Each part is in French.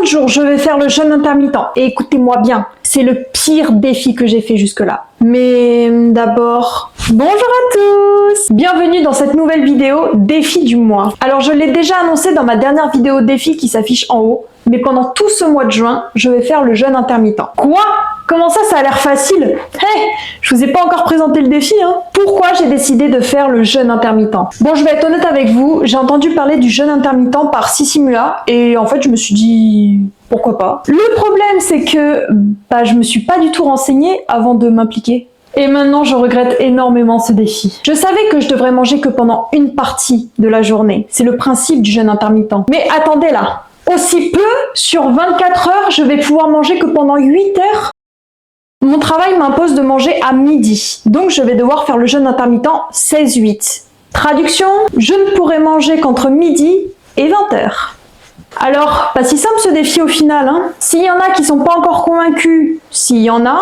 jours, je vais faire le jeûne intermittent. Et écoutez-moi bien, c'est le pire défi que j'ai fait jusque-là. Mais d'abord, bonjour à tous! Bienvenue dans cette nouvelle vidéo défi du mois. Alors je l'ai déjà annoncé dans ma dernière vidéo défi qui s'affiche en haut, mais pendant tout ce mois de juin, je vais faire le jeûne intermittent. Quoi? Comment ça a l'air facile? Hey, je vous ai pas encore présenté le défi, hein. Pourquoi j'ai décidé de faire le jeûne intermittent? Bon, je vais être honnête avec vous, j'ai entendu parler du jeûne intermittent par Sissimua et en fait je me suis dit pourquoi pas. Le problème c'est que je me suis pas du tout renseignée avant de m'impliquer. Et maintenant je regrette énormément ce défi. Je savais que je devrais manger que pendant une partie de la journée. C'est le principe du jeûne intermittent. Mais attendez là, aussi peu, sur 24 heures, je vais pouvoir manger que pendant 8 heures? Mon travail m'impose de manger à midi, donc je vais devoir faire le jeûne intermittent 16-8. Traduction, je ne pourrai manger qu'entre midi et 20h. Alors, pas si simple ce défi au final, hein. S'il y en a qui sont pas encore convaincus, s'il y en a,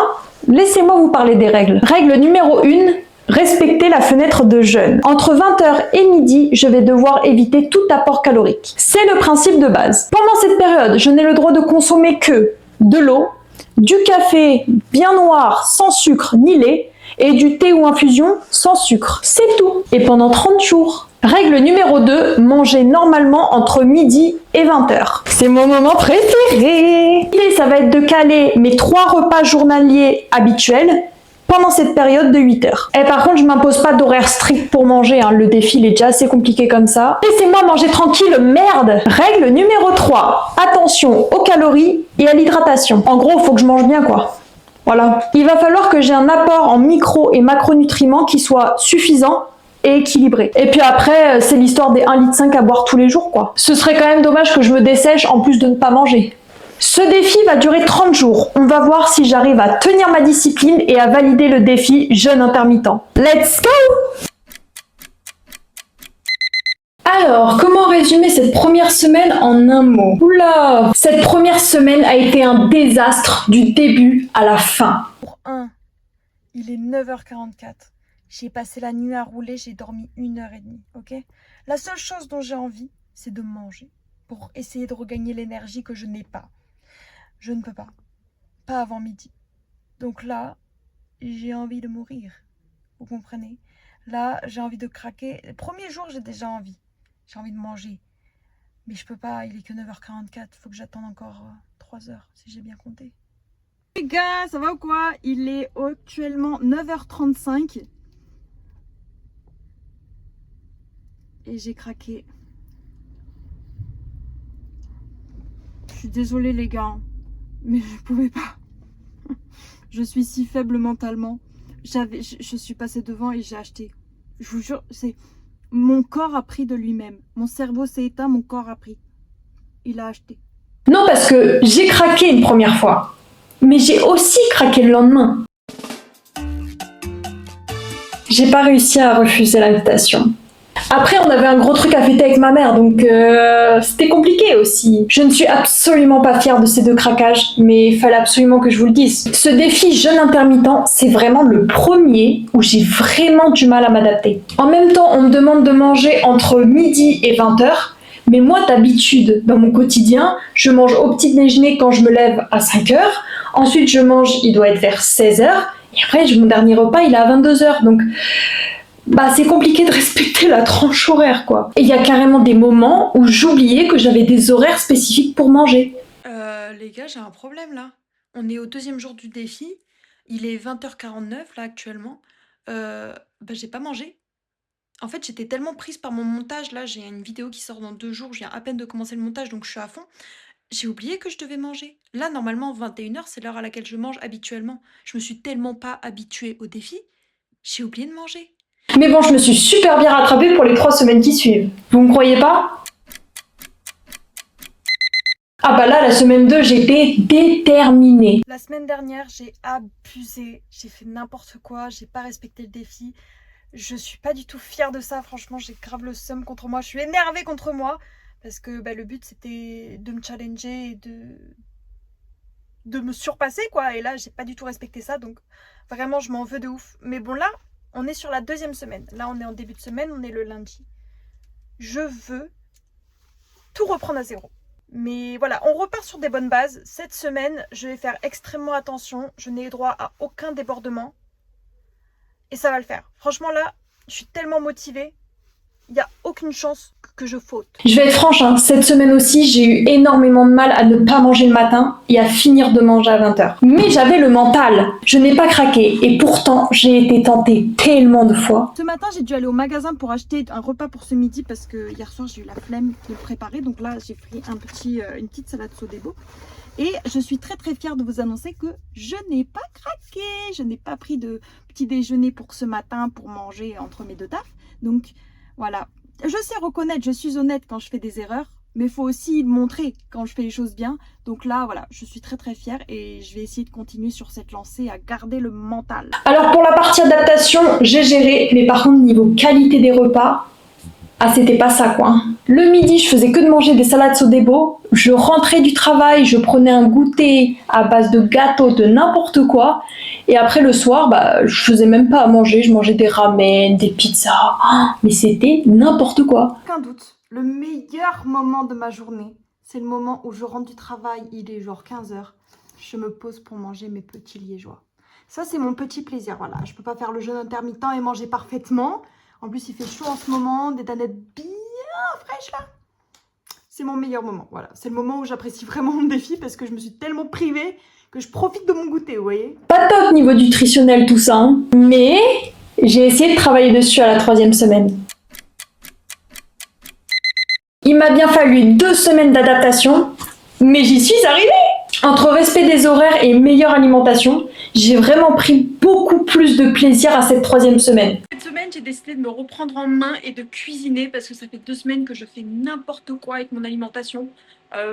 laissez-moi vous parler des règles. Règle numéro 1, respecter la fenêtre de jeûne. Entre 20h et midi, je vais devoir éviter tout apport calorique. C'est le principe de base. Pendant cette période, je n'ai le droit de consommer que de l'eau, du café bien noir sans sucre ni lait et du thé ou infusion sans sucre. C'est tout. Et pendant 30 jours. Règle numéro 2, manger normalement entre midi et 20h. C'est mon moment préféré. L'idée, ça va être de caler mes 3 repas journaliers habituels pendant cette période de 8 heures. Et par contre, je m'impose pas d'horaire strict pour manger, hein. Le défi il est déjà assez compliqué comme ça. Laissez-moi manger tranquille, merde! Règle numéro 3, attention aux calories et à l'hydratation. En gros, il faut que je mange bien, quoi. Voilà. Il va falloir que j'ai un apport en micro et macronutriments qui soit suffisant et équilibré. Et puis après, c'est l'histoire des 1,5 litre à boire tous les jours, quoi. Ce serait quand même dommage que je me dessèche en plus de ne pas manger. Ce défi va durer 30 jours. On va voir si j'arrive à tenir ma discipline et à valider le défi jeûne intermittent. Let's go! Alors, comment résumer cette première semaine en un mot? Oula! Cette première semaine a été un désastre du début à la fin. Pour 1, il est 9h44. J'ai passé la nuit à rouler, j'ai dormi 1h30, ok? La seule chose dont j'ai envie, c'est de manger pour essayer de regagner l'énergie que je n'ai pas. Je ne peux pas. Pas avant midi. Donc là, j'ai envie de mourir. Vous comprenez? Là, j'ai envie de craquer. Le premier jour, j'ai déjà envie. J'ai envie de manger. Mais je peux pas, il est que 9h44. Faut que j'attende encore 3 heures, si j'ai bien compté. Les gars, ça va ou quoi? Il est actuellement 9h35. Et j'ai craqué. Je suis désolée les gars. Mais je pouvais pas. Je suis si faible mentalement. Je suis passée devant et j'ai acheté. Je vous jure, c'est mon corps a pris de lui-même. Mon cerveau s'est éteint, mon corps a pris. Il a acheté. Non, parce que j'ai craqué une première fois. Mais j'ai aussi craqué le lendemain. J'ai pas réussi à refuser l'invitation. Après, on avait un gros truc à fêter avec ma mère, donc c'était compliqué aussi. Je ne suis absolument pas fière de ces 2 craquages, mais il fallait absolument que je vous le dise. Ce défi jeûne intermittent, c'est vraiment le premier où j'ai vraiment du mal à m'adapter. En même temps, on me demande de manger entre midi et 20h, mais moi d'habitude, dans mon quotidien, je mange au petit déjeuner quand je me lève à 5h, ensuite je mange, il doit être vers 16h, et après mon dernier repas il est à 22h, donc... c'est compliqué de respecter la tranche horaire, quoi. Et il y a carrément des moments où j'oubliais que j'avais des horaires spécifiques pour manger. Les gars, j'ai un problème là. On est au 2e jour du défi. Il est 20h49 là actuellement. J'ai pas mangé. En fait, j'étais tellement prise par mon montage. Là, j'ai une vidéo qui sort dans 2 jours. Je viens à peine de commencer le montage, donc je suis à fond. J'ai oublié que je devais manger. Là, normalement, 21h, c'est l'heure à laquelle je mange habituellement. Je me suis tellement pas habituée au défi. J'ai oublié de manger. Mais bon, je me suis super bien rattrapée pour les 3 semaines qui suivent. Vous me croyez pas? Ah là, la semaine 2, j'étais déterminée. La semaine dernière, j'ai abusé. J'ai fait n'importe quoi. J'ai pas respecté le défi. Je suis pas du tout fière de ça. Franchement, j'ai grave le seum contre moi. Je suis énervée contre moi. Parce que le but, c'était de me challenger et de me surpasser, quoi. Et là, j'ai pas du tout respecté ça. Donc, vraiment, je m'en veux de ouf. Mais bon, là... On est sur la 2e semaine. Là, on est en début de semaine, on est le lundi. Je veux tout reprendre à zéro. Mais voilà, on repart sur des bonnes bases. Cette semaine, je vais faire extrêmement attention. Je n'ai droit à aucun débordement. Et ça va le faire. Franchement là, je suis tellement motivée. Il n'y a aucune chance que je faute. Je vais être franche, hein, cette semaine aussi, j'ai eu énormément de mal à ne pas manger le matin et à finir de manger à 20h. Mais j'avais le mental, je n'ai pas craqué et pourtant j'ai été tentée tellement de fois. Ce matin, j'ai dû aller au magasin pour acheter un repas pour ce midi parce que hier soir, j'ai eu la flemme de le préparer. Donc là, j'ai pris une petite salade Sodebo. Et je suis très très fière de vous annoncer que je n'ai pas craqué. Je n'ai pas pris de petit déjeuner pour ce matin pour manger entre mes deux tafs. Donc voilà, je sais reconnaître, je suis honnête quand je fais des erreurs, mais il faut aussi montrer quand je fais les choses bien. Donc là, voilà, je suis très très fière et je vais essayer de continuer sur cette lancée à garder le mental. Alors pour la partie adaptation, j'ai géré, mais par contre niveau qualité des repas, ah c'était pas ça quoi. Le midi, je faisais que de manger des salades Sodebo, je rentrais du travail, je prenais un goûter à base de gâteaux, de n'importe quoi. Et après le soir, je faisais même pas à manger, je mangeais des ramen, des pizzas, mais c'était n'importe quoi. Aucun doute, le meilleur moment de ma journée, c'est le moment où je rentre du travail, il est genre 15h, je me pose pour manger mes petits liégeois. Ça c'est mon petit plaisir, voilà, je peux pas faire le jeûne intermittent et manger parfaitement. En plus il fait chaud en ce moment, des danettes bien fraîches là. C'est mon meilleur moment, voilà. C'est le moment où j'apprécie vraiment mon défi parce que je me suis tellement privée que je profite de mon goûter, vous voyez. Pas top niveau nutritionnel tout ça, hein. Mais j'ai essayé de travailler dessus à la 3e semaine. Il m'a bien fallu 2 semaines d'adaptation, mais j'y suis arrivée. Entre respect des horaires et meilleure alimentation, j'ai vraiment pris beaucoup plus de plaisir à cette 3e semaine. Cette semaine, j'ai décidé de me reprendre en main et de cuisiner parce que ça fait 2 semaines que je fais n'importe quoi avec mon alimentation.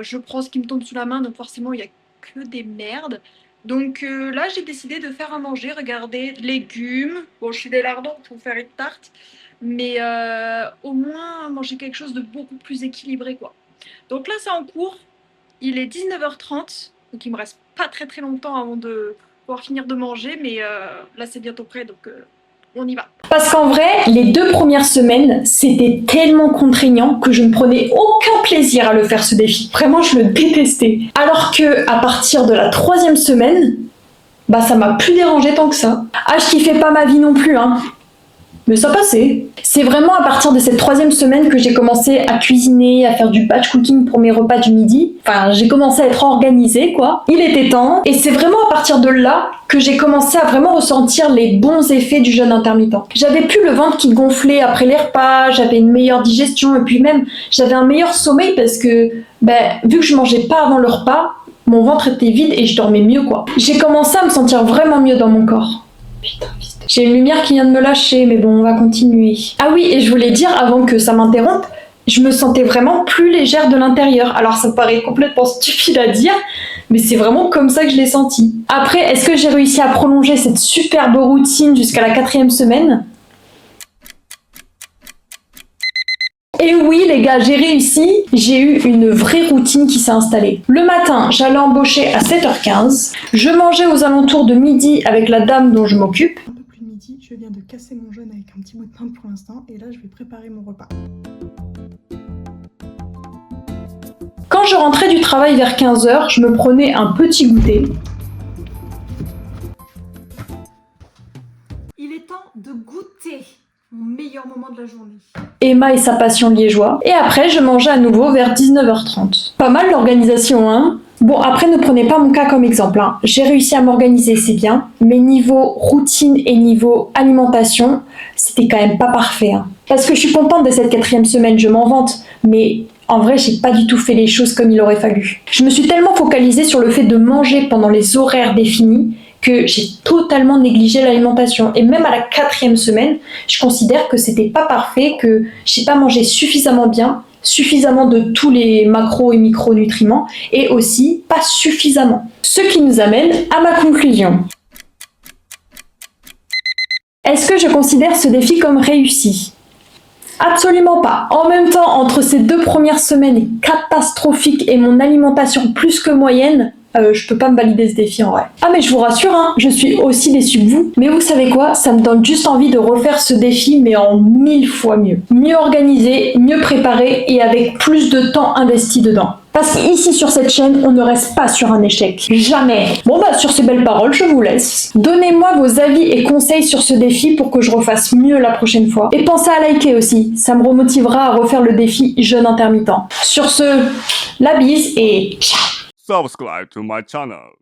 Je prends ce qui me tombe sous la main, donc forcément, il n'y a que des merdes. Donc là, j'ai décidé de faire à manger. Regardez, légumes. Bon, je suis des lardons pour faire une tarte. Mais au moins, manger quelque chose de beaucoup plus équilibré, quoi. Donc là, c'est en cours. Il est 19h30. Donc il me reste pas très très longtemps avant de pouvoir finir de manger. Mais là, c'est bientôt prêt, donc on y va. Parce qu'en vrai, les 2 premières semaines, c'était tellement contraignant que je ne prenais aucun plaisir à le faire ce défi. Vraiment, je le détestais. Alors que à partir de la 3e semaine, ça m'a plus dérangé tant que ça. Ah, je kiffais pas ma vie non plus, hein. Mais ça passait. C'est vraiment à partir de cette 3e semaine que j'ai commencé à cuisiner, à faire du batch cooking pour mes repas du midi. Enfin, j'ai commencé à être organisée, quoi. Il était temps. Et c'est vraiment à partir de là que j'ai commencé à vraiment ressentir les bons effets du jeûne intermittent. J'avais plus le ventre qui gonflait après les repas, j'avais une meilleure digestion et puis même, j'avais un meilleur sommeil parce que, vu que je mangeais pas avant le repas, mon ventre était vide et je dormais mieux, quoi. J'ai commencé à me sentir vraiment mieux dans mon corps. Putain, j'ai une lumière qui vient de me lâcher, mais bon, on va continuer. Ah oui, et je voulais dire, avant que ça m'interrompe, je me sentais vraiment plus légère de l'intérieur. Alors ça paraît complètement stupide à dire, mais c'est vraiment comme ça que je l'ai senti. Après, est-ce que j'ai réussi à prolonger cette superbe routine jusqu'à la 4e semaine ? Et oui les gars, j'ai réussi, j'ai eu une vraie routine qui s'est installée. Le matin, j'allais embaucher à 7h15, je mangeais aux alentours de midi avec la dame dont je m'occupe. Un peu plus de midi, je viens de casser mon jeûne avec un petit bout de pain pour l'instant et là je vais préparer mon repas. Quand je rentrais du travail vers 15h, je me prenais un petit goûter. Il est temps de goûter mon meilleur moment de la journée. Emma et sa passion liégeois. Et après, je mangeais à nouveau vers 19h30. Pas mal l'organisation, hein ? Bon, après, ne prenez pas mon cas comme exemple, hein. J'ai réussi à m'organiser, c'est bien. Mais niveau routine et niveau alimentation, c'était quand même pas parfait, hein. Parce que je suis contente de cette 4e semaine, je m'en vante. Mais en vrai, j'ai pas du tout fait les choses comme il aurait fallu. Je me suis tellement focalisée sur le fait de manger pendant les horaires définis que j'ai totalement négligé l'alimentation. Et même à la 4e semaine, je considère que c'était pas parfait, que j'ai pas mangé suffisamment bien, suffisamment de tous les macros et micronutriments, et aussi pas suffisamment. Ce qui nous amène à ma conclusion. Est-ce que je considère ce défi comme réussi ? Absolument pas. En même temps, entre ces 2 premières semaines catastrophiques et mon alimentation plus que moyenne, je peux pas me valider ce défi en vrai. Ah mais je vous rassure, hein, je suis aussi déçue que vous. Mais vous savez quoi, ça me donne juste envie de refaire ce défi mais en 1000 fois mieux. Mieux organisé, mieux préparé et avec plus de temps investi dedans. Parce qu'ici sur cette chaîne, on ne reste pas sur un échec. Jamais. Bon bah sur ces belles paroles, je vous laisse. Donnez-moi vos avis et conseils sur ce défi pour que je refasse mieux la prochaine fois. Et pensez à liker aussi, ça me remotivera à refaire le défi jeûne intermittent. Sur ce, la bise et ciao. Subscribe to my channel.